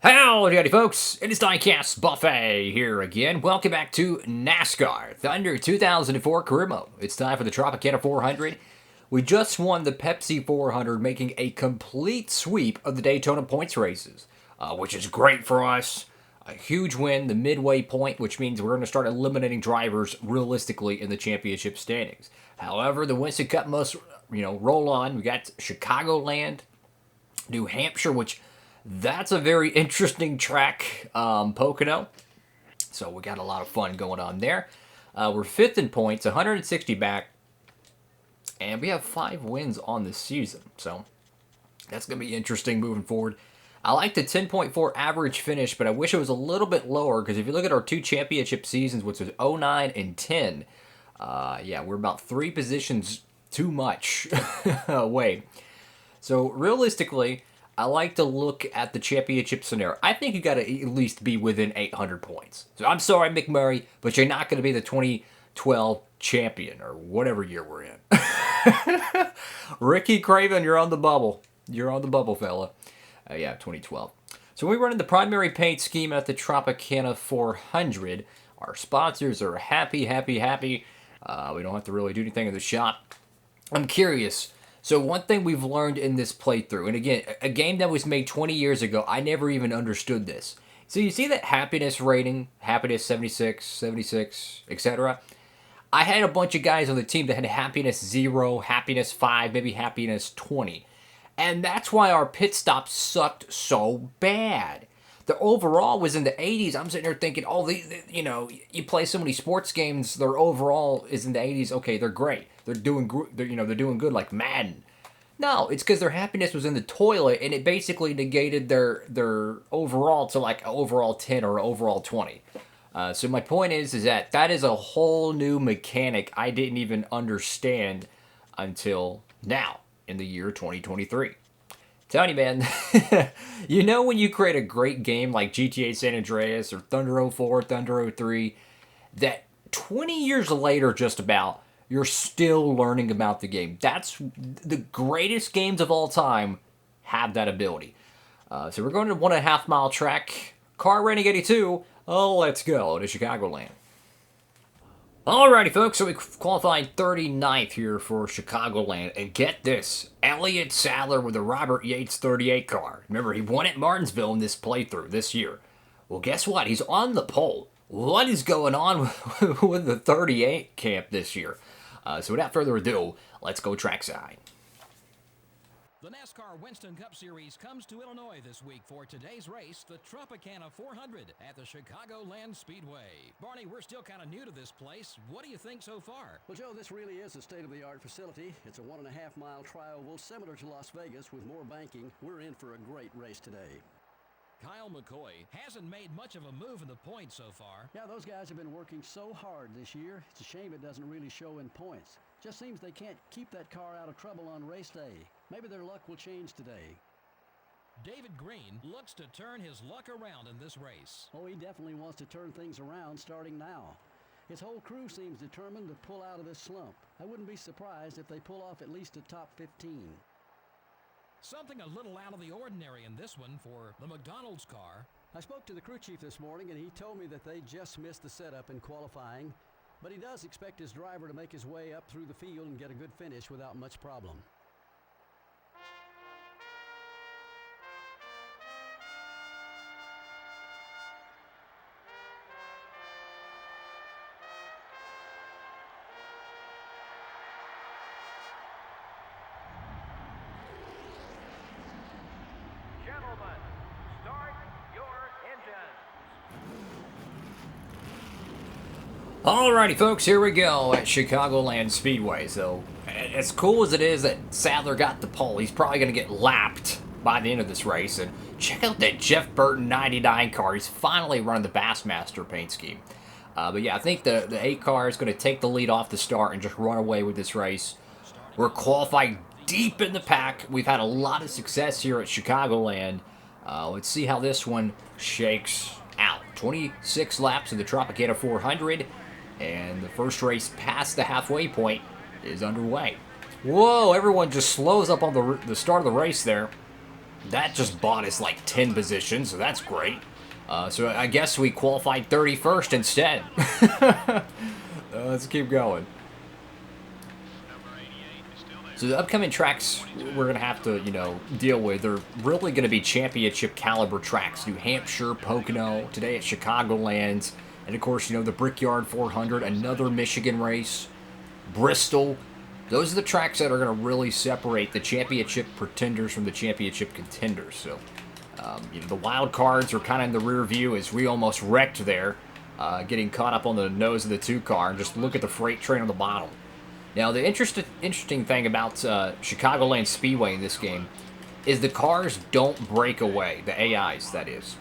Howdy folks, it is Diecastbuffet here again. Welcome back to Nascar Thunder 2004 Career Mode. It's time for the Tropicana 400. We just won the Pepsi 400, making a complete sweep of the Daytona points races, which is great for us. A huge win, the midway point, which means we're going to start eliminating drivers realistically in the championship standings. However, the Winston Cup must, roll on. We got Chicagoland, New Hampshire, which that's a very interesting track, Pocono. So we got a lot of fun going on there. We're fifth in points, 160 back, and we have 5 wins on the season. So that's going to be interesting moving forward. I like the 10.4 average finish, but I wish it was a little bit lower because if you look at our 2 championship seasons, which was 09 and 10, we're about 3 positions too much away. So realistically, I like to look at the championship scenario. I think you got to at least be within 800 points. So I'm sorry, McMurray, but you're not going to be the 2012 champion or whatever year we're in. Ricky Craven, you're on the bubble. You're on the bubble, fella. 2012. So we run in the primary paint scheme at the Tropicana 400. Our sponsors are happy. We don't have to really do anything in the shop. I'm curious. So one thing we've learned in this playthrough, and again, a game that was made 20 years ago, I never even understood this. So you see that happiness rating, happiness 76, etc. I had a bunch of guys on the team that had happiness 0, happiness 5, maybe happiness 20. And that's why our pit stops sucked so bad. The overall was in the 80s. I'm sitting there thinking, you play so many sports games, their overall is in the 80s. Okay, they're great. They're doing good like Madden. No, it's because their happiness was in the toilet, and it basically negated their overall to like an overall 10 or an overall 20. So my point is that is a whole new mechanic I didn't even understand until now in the year 2023. Telling you, man, when you create a great game like GTA San Andreas or Thunder 04, Thunder 03, that 20 years later just about, you're still learning about the game. That's the greatest games of all time have that ability. So we're going to 1.5 mile track. Car rating 82. Oh, let's go to Chicagoland. Alrighty, folks, so we qualified 39th here for Chicagoland, and get this, Elliott Sadler with a Robert Yates 38 car. Remember, he won at Martinsville in this playthrough this year. Well, guess what? He's on the pole. What is going on with the 38 camp this year? So without further ado, let's go trackside. The NASCAR Winston Cup Series comes to Illinois this week for today's race, the Tropicana 400 at the Chicagoland Speedway. Barney, we're still kind of new to this place. What do you think so far? Well, Joe, this really is a state-of-the-art facility. It's a 1.5-mile trioval similar to Las Vegas with more banking. We're in for a great race today. Kyle McCoy hasn't made much of a move in the points so far. Yeah, those guys have been working so hard this year. It's a shame it doesn't really show in points. Just seems they can't keep that car out of trouble on race day. Maybe their luck will change today. David Green looks to turn his luck around in this race. Oh, he definitely wants to turn things around starting now. His whole crew seems determined to pull out of this slump. I wouldn't be surprised if they pull off at least a top 15. Something a little out of the ordinary in this one for the McDonald's car. I spoke to the crew chief this morning, and he told me that they just missed the setup in qualifying, but he does expect his driver to make his way up through the field and get a good finish without much problem. Gentlemen, start your engines. Alrighty, folks, here we go at Chicagoland Speedway. So, as cool as it is that Sadler got the pole, he's probably going to get lapped by the end of this race. And check out that Jeff Burton 99 car. He's finally running the Bassmaster paint scheme. But yeah, I think the 8 car is going to take the lead off the start and just run away with this race. We're qualified deep in the pack. We've had a lot of success here at Chicagoland. Let's see how this one shakes out. 26 laps of the Tropicana 400, and the first race past the halfway point is underway. Whoa, everyone just slows up on the start of the race there. That just bought us like 10 positions, so that's great. So I guess we qualified 31st instead. Let's keep going. So the upcoming tracks we're going to have to, deal with are really going to be championship caliber tracks. New Hampshire, Pocono, today at Chicagoland, and of course, the Brickyard 400, another Michigan race, Bristol. Those are the tracks that are going to really separate the championship pretenders from the championship contenders. So, the wild cards are kind of in the rear view as we almost wrecked there, getting caught up on the nose of the 2 car, and just look at the freight train on the bottom. Now, the interesting thing about Chicagoland Speedway in this game is the cars don't break away, the AIs, that is.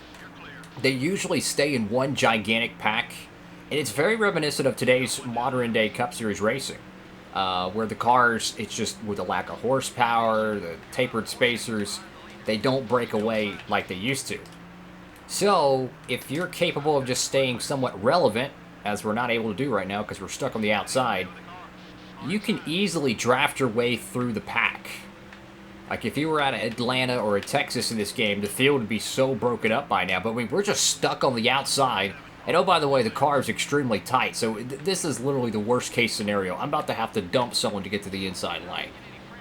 They usually stay in one gigantic pack, and it's very reminiscent of today's modern-day Cup Series racing, where the cars, it's just with the lack of horsepower, the tapered spacers, they don't break away like they used to. So, if you're capable of just staying somewhat relevant, as we're not able to do right now because we're stuck on the outside, you can easily draft your way through the pack. Like if you were out of Atlanta or Texas in this game, the field would be so broken up by now. But we're just stuck on the outside. And oh, by the way, the car is extremely tight. So this is literally the worst case scenario. I'm about to have to dump someone to get to the inside line.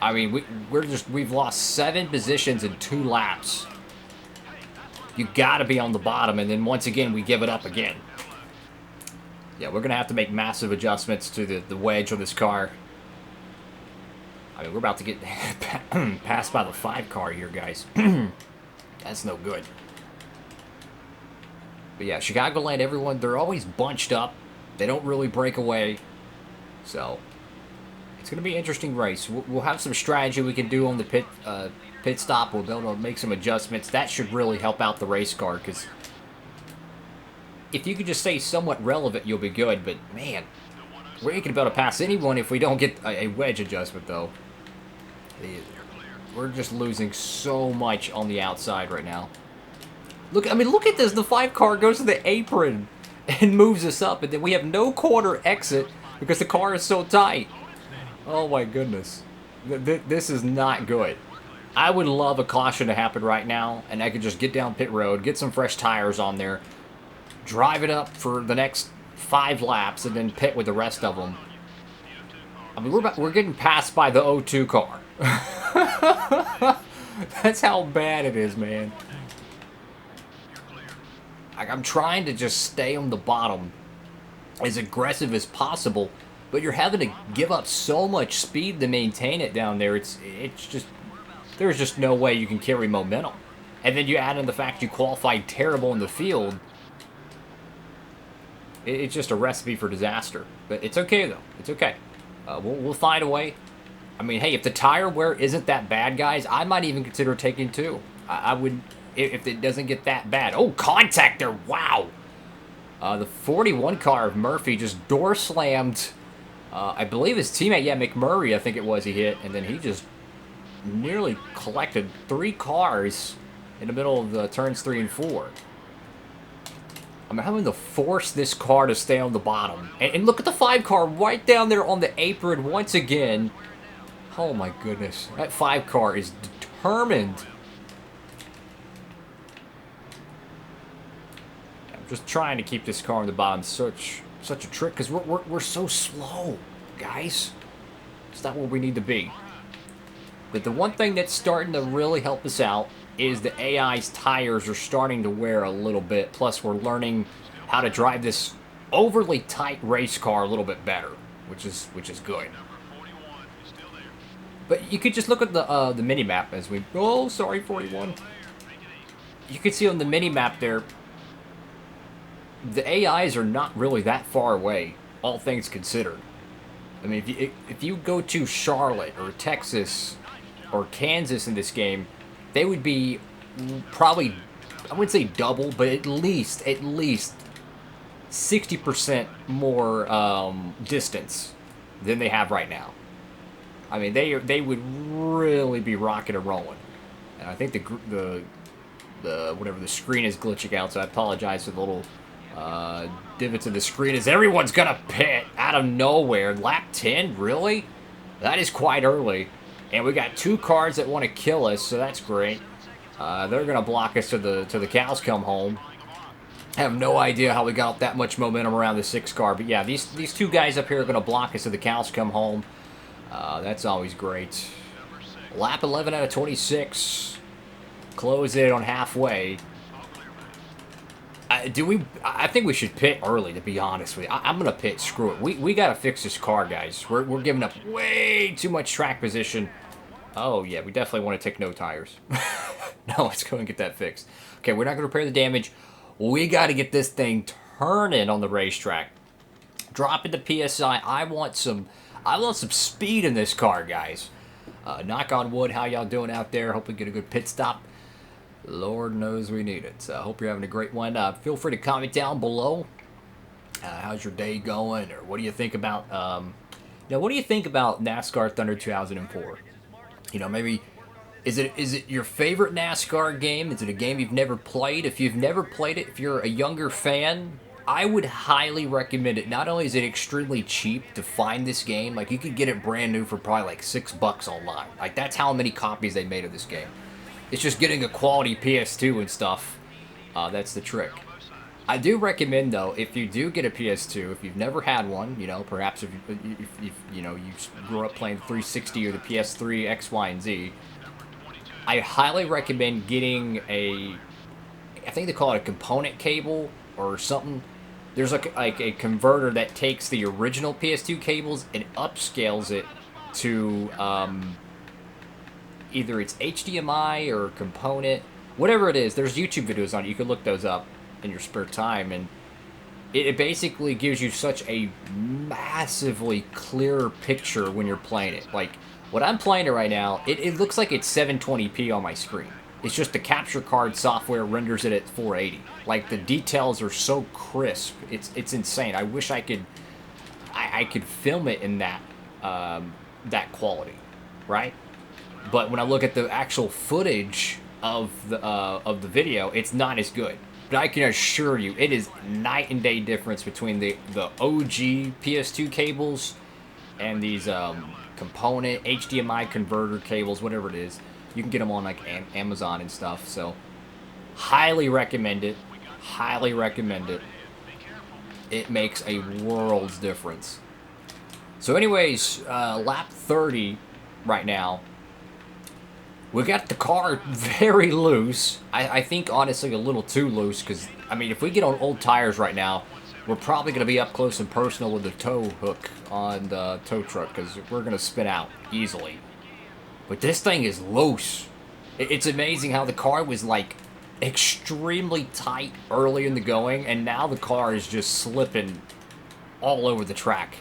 I mean, we've lost 7 positions in 2 laps. You got to be on the bottom, and then once again we give it up again. Yeah, we're going to have to make massive adjustments to the wedge on this car. I mean, we're about to get passed by the 5 car here, guys. That's no good. But yeah, Chicagoland, everyone, they're always bunched up. They don't really break away. So, it's going to be an interesting race. We'll have some strategy we can do on the pit stop. We'll be able to make some adjustments. That should really help out the race car, because if you could just stay somewhat relevant, you'll be good. But, man, we ain't going to be able to pass anyone if we don't get a wedge adjustment, though. We're just losing so much on the outside right now. Look at this. The 5 car goes to the apron and moves us up, and then we have no corner exit because the car is so tight. Oh, my goodness. This is not good. I would love a caution to happen right now, and I could just get down pit road, get some fresh tires on there, drive it up for the next 5 laps, and then pit with the rest of them. I mean, we're getting passed by the O2 car. That's how bad it is, man. I'm trying to just stay on the bottom as aggressive as possible, but you're having to give up so much speed to maintain it down there. It's just, there's just no way you can carry momentum. And then you add in the fact you qualified terrible in the field. It's just a recipe for disaster. But it's okay, though. It's okay. We'll find a way. I mean, hey, if the tire wear isn't that bad, guys, I might even consider taking 2. I would, if it doesn't get that bad. Oh, contact there. Wow. The 41 car of Murphy just door slammed, I believe his teammate, yeah, McMurray, I think it was, he hit. And then he just nearly collected 3 cars in the middle of the turns 3 and 4. I'm having to force this car to stay on the bottom. And look at the 5 car right down there on the apron once again. Oh my goodness. That 5 car is determined. I'm just trying to keep this car on the bottom. Such a trick, because we're so slow, guys. It's not where we need to be. But the one thing that's starting to really help us out is the AI's tires are starting to wear a little bit. Plus, we're learning how to drive this overly tight race car a little bit better, which is good. But you could just look at the mini map as we. Oh, sorry, 41. You can see on the mini map there, the AIs are not really that far away, all things considered. I mean, if you go to Charlotte or Texas or Kansas in this game, they would be probably, I wouldn't say double, but at least 60% more distance than they have right now. I mean, they would really be rocking and rolling. And I think the whatever, the screen is glitching out, so I apologize for the little divots in the screen as everyone's gonna pit out of nowhere. Lap 10, really? That is quite early. And we got 2 cars that want to kill us, so that's great. They're going to block us to the cows come home. I have no idea how we got that much momentum around the 6 car. But yeah, these 2 guys up here are going to block us to the cows come home. That's always great. Lap 11 out of 26. Close it on halfway. I think we should pit early, to be honest with you. I'm going to pit. Screw it. We got to fix this car, guys. We're giving up way too much track position. Oh, yeah, we definitely want to take no tires. No, let's go and get that fixed. Okay, we're not going to repair the damage. We got to get this thing turning on the racetrack. Dropping the PSI. I want some speed in this car, guys. Knock on wood. How y'all doing out there? Hope we get a good pit stop. Lord knows we need it. So I hope you're having a great one. Feel free to comment down below. How's your day going? Or what do you think about what do you think about NASCAR Thunder 2004? Maybe is it your favorite NASCAR game? Is it a game you've never played? If you've never played it, if you're a younger fan, I would highly recommend it. Not only is it extremely cheap to find this game, like you could get it brand new for probably like $6 online. Like that's how many copies they made of this game. It's just getting a quality PS2 and stuff. That's the trick. I do recommend though, if you do get a PS2, if you've never had one, perhaps if you grew up playing 360 or the PS3 X, Y, and Z, I highly recommend getting I think they call it a component cable or something. There's like a converter that takes the original PS2 cables and upscales it to either it's HDMI or component, whatever it is. There's YouTube videos on it. You can look those up in your spare time, and it basically gives you such a massively clear picture when you're playing it. Like what I'm playing it right now, it looks like it's 720p on my screen. It's just the capture card software renders it at 480. Like the details are so crisp, it's insane. I wish I could film it in that quality, right? But when I look at the actual footage of the video, it's not as good. But I can assure you, it is night and day difference between the OG PS2 cables and these component HDMI converter cables, whatever it is. You can get them on like Amazon and stuff. So, highly recommend it. Highly recommend it. It makes a world's difference. So, anyways, lap 30 right now. We got the car very loose. I think, honestly, a little too loose. Because, I mean, if we get on old tires right now, we're probably going to be up close and personal with the tow hook on the tow truck. Because we're going to spin out easily. But this thing is loose. It's amazing how the car was, like, extremely tight early in the going. And now the car is just slipping all over the track.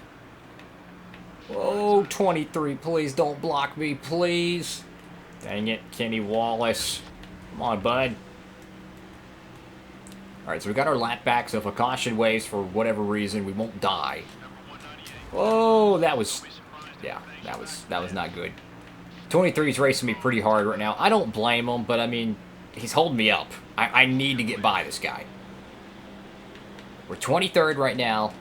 Oh, 23, please don't block me, please. Dang it, Kenny Wallace. Come on, bud. Alright, so we got our lap back, so if a caution waves for whatever reason, we won't die. Oh, that was... Yeah, that was not good. 23's racing me pretty hard right now. I don't blame him, but I mean, he's holding me up. I need to get by this guy. We're 23rd right now.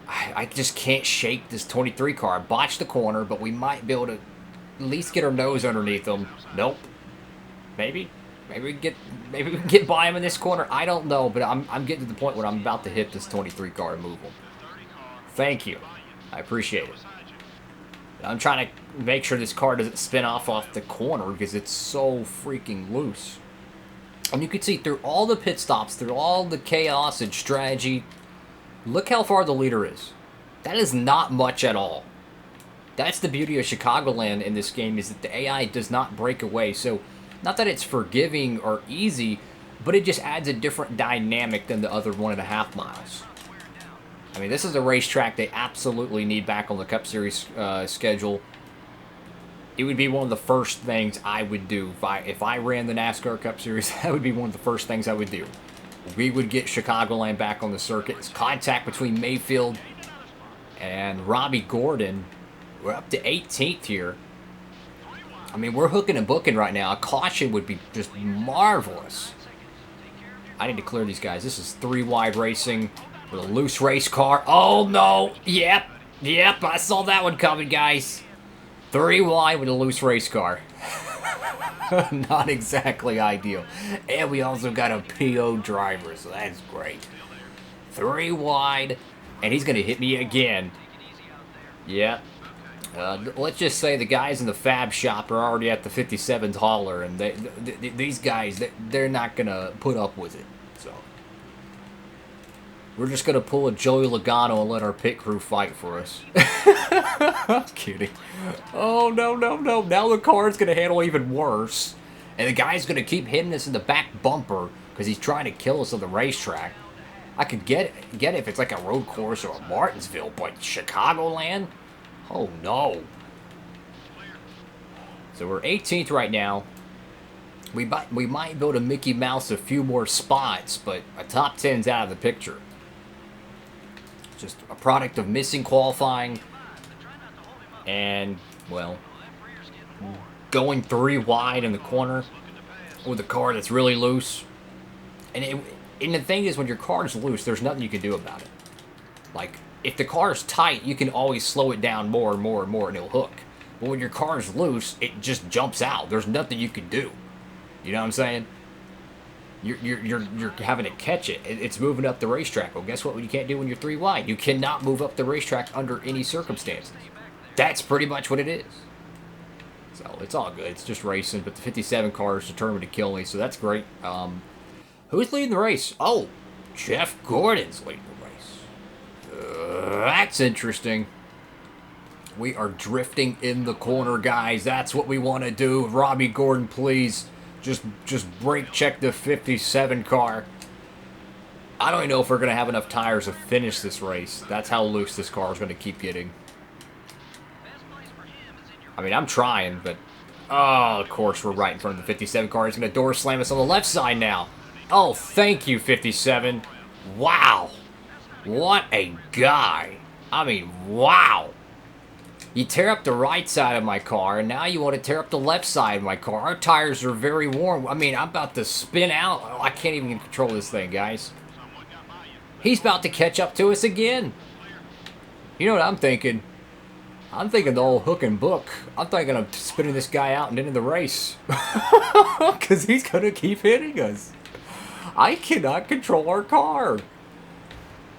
I just can't shake this 23 car. I botched the corner, but we might be able to at least get our nose underneath him. Nope. Maybe we can get by him in this corner. I don't know, but I'm getting to the point where I'm about to hit this 23 car and move him. Thank you. I appreciate it. I'm trying to make sure this car doesn't spin off the corner because it's so freaking loose. And you can see through all the pit stops, through all the chaos and strategy, look how far the leader is. That is not much at all. That's the beauty of Chicagoland in this game, is that the AI does not break away. So, not that it's forgiving or easy, but it just adds a different dynamic than the other 1.5 miles. I mean, this is a racetrack they absolutely need back on the Cup Series schedule. It would be one of the first things I would do. If I ran the NASCAR Cup Series, that would be one of the first things I would do. We would get Chicagoland back on the circuit. It's contact between Mayfield and Robbie Gordon. We're up to 18th here. I mean, we're hooking and booking right now. A caution would be just marvelous. I need to clear these guys. This is 3 wide racing with a loose race car. Oh, no. Yep. I saw that one coming, guys. 3 wide with a loose race car. Not exactly ideal. And we also got a PO driver, so that's great. 3 wide, and he's going to hit me again. Yep. Let's just say the guys in the fab shop are already at the 57's hauler, and these guys, they're not going to put up with it. So we're just going to pull a Joey Logano and let our pit crew fight for us. I'm kidding. Oh, no, no, no. Now the car's going to handle even worse. And the guy's going to keep hitting us in the back bumper because he's trying to kill us on the racetrack. I could get it if it's like a road course or a Martinsville, but Chicagoland? Oh, no. So we're 18th right now. We might be able to Mickey Mouse a few more spots, but a top 10's out of the picture. Just a product of missing qualifying and, well, going 3 wide in the corner with a car that's really loose. And the thing is, when your car's loose, there's nothing you can do about it. Like, if the car's tight, you can always slow it down more and more and more, and it'll hook. But when your car's loose, it just jumps out. There's nothing you can do. You know what I'm saying? You're having to catch it. It's moving up the racetrack. Well, guess what you can't do when you're 3 wide? You cannot move up the racetrack under any circumstances. That's pretty much what it is. So, it's all good. It's just racing, but the 57 car is determined to kill me, so that's great. Who's leading the race? Oh, Jeff Gordon's leading the race. That's interesting. We are drifting in the corner, guys. That's what we want to do. Robbie Gordon, please. Just brake check the 57 car. I don't even know if we're going to have enough tires to finish this race. That's how loose this car is going to keep getting. I mean, I'm trying, but... Oh, of course, we're right in front of the 57 car. He's going to door slam us on the left side now. Oh, thank you, 57. Wow. What a guy. I mean, wow. You tear up the right side of my car, and now you want to tear up the left side of my car. Our tires are very warm. I mean, I'm about to spin out. Oh, I can't even control this thing, guys. He's about to catch up to us again. You know what I'm thinking? I'm thinking the old hook and book. I'm thinking of spinning this guy out and into the race. Because he's going to keep hitting us. I cannot control our car.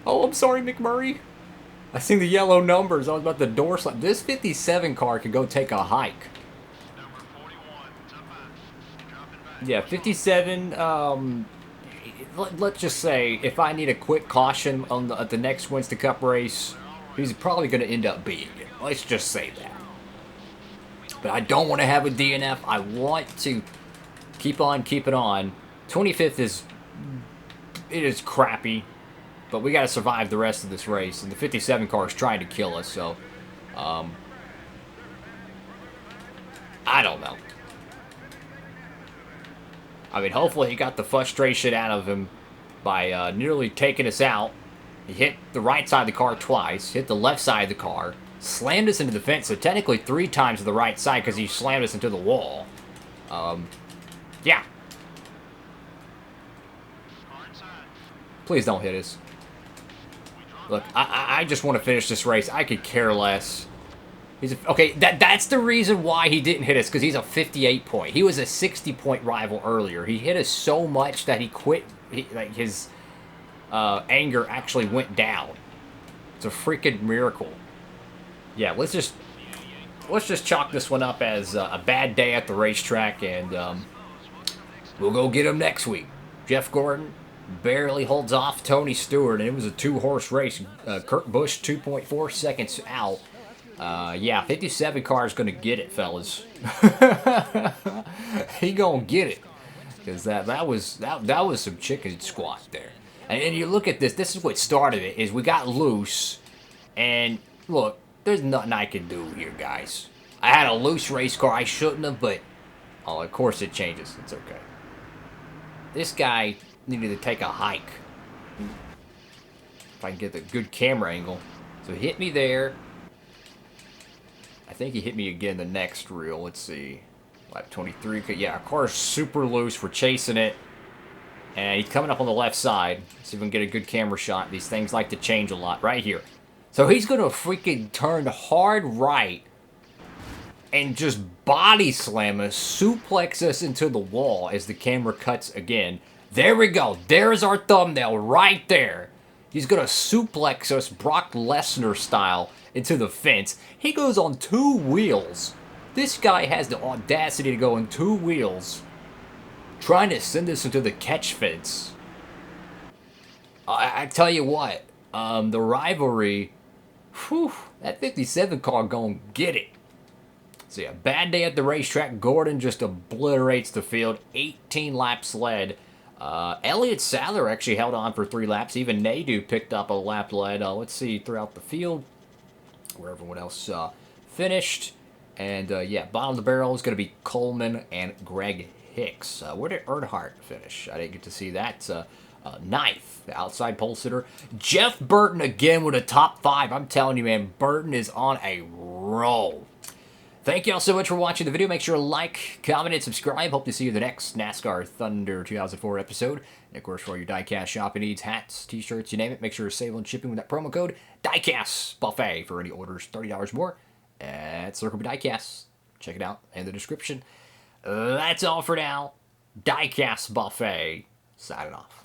Oh, I'm sorry, McMurray. I seen the yellow numbers. I was about to door slam. This 57 car could go take a hike. Yeah, 57. Let's just say if I need a quick caution on at the next Winston Cup race, he's probably going to end up being it. Let's just say that. But I don't want to have a DNF. I want to keep on keeping on. 25th is crappy. But we got to survive the rest of this race. And the 57 car is trying to kill us. So, I don't know. I mean, hopefully he got the frustration out of him by nearly taking us out. He hit the right side of the car twice. Hit the left side of the car. Slammed us into the fence. So technically 3 times to the right side because he slammed us into the wall. Yeah. Please don't hit us. Look, I just want to finish this race. I could care less. Okay, that's the reason why he didn't hit us, because he's a 58 point. He was a 60 point rival earlier. He hit us so much that he quit. His anger actually went down. It's a freaking miracle. Yeah, let's just chalk this one up as a bad day at the racetrack, and we'll go get him next week. Jeff Gordon barely holds off Tony Stewart, and it was a 2-horse race. Kurt Busch 2.4 seconds out. Yeah, 57 car is going to get it, fellas. He going to get it. Because that was some chicken squat there. And you look at this. This is what started it, is we got loose. And, look, there's nothing I can do here, guys. I had a loose race car. I shouldn't have, but... Oh, of course it changes. It's okay. This guy needed to take a hike. If I can get the good camera angle. So he hit me there. I think he hit me again the next reel. Let's see. Lap 23. Yeah, our car's super loose. We're chasing it. And he's coming up on the left side. See if we can get a good camera shot. These things like to change a lot. Right here. So he's going to freaking turn hard right. and just body slam us, suplex us into the wall as the camera cuts again. There we go. There's our thumbnail right there. He's going to suplex us Brock Lesnar style into the fence. He goes on 2 wheels. This guy has the audacity to go on 2 wheels, trying to send us into the catch fence. I tell you what, the rivalry, whew, that 57 car gonna get it. So yeah, bad day at the racetrack. Gordon just obliterates the field. 18 laps led. Elliott Sadler actually held on for 3 laps. Even Nadu picked up a lap led. Let's see throughout the field where everyone else finished. And yeah, bottom of the barrel is going to be Coleman and Greg Hicks. Where did Earnhardt finish? I didn't get to see that. 9th, the outside pole sitter. Jeff Burton again with a top 5. I'm telling you, man, Burton is on a roll. Thank you all so much for watching the video. Make sure to like, comment, and subscribe. Hope to see you in the next NASCAR Thunder 2004 episode. And of course, for all your diecast shopping needs, hats, t-shirts, you name it, make sure to save on shipping with that promo code DIECASTbuffet for any orders $30 more at Circle B Diecast. Check it out in the description. That's all for now. Diecastbuffet signing off.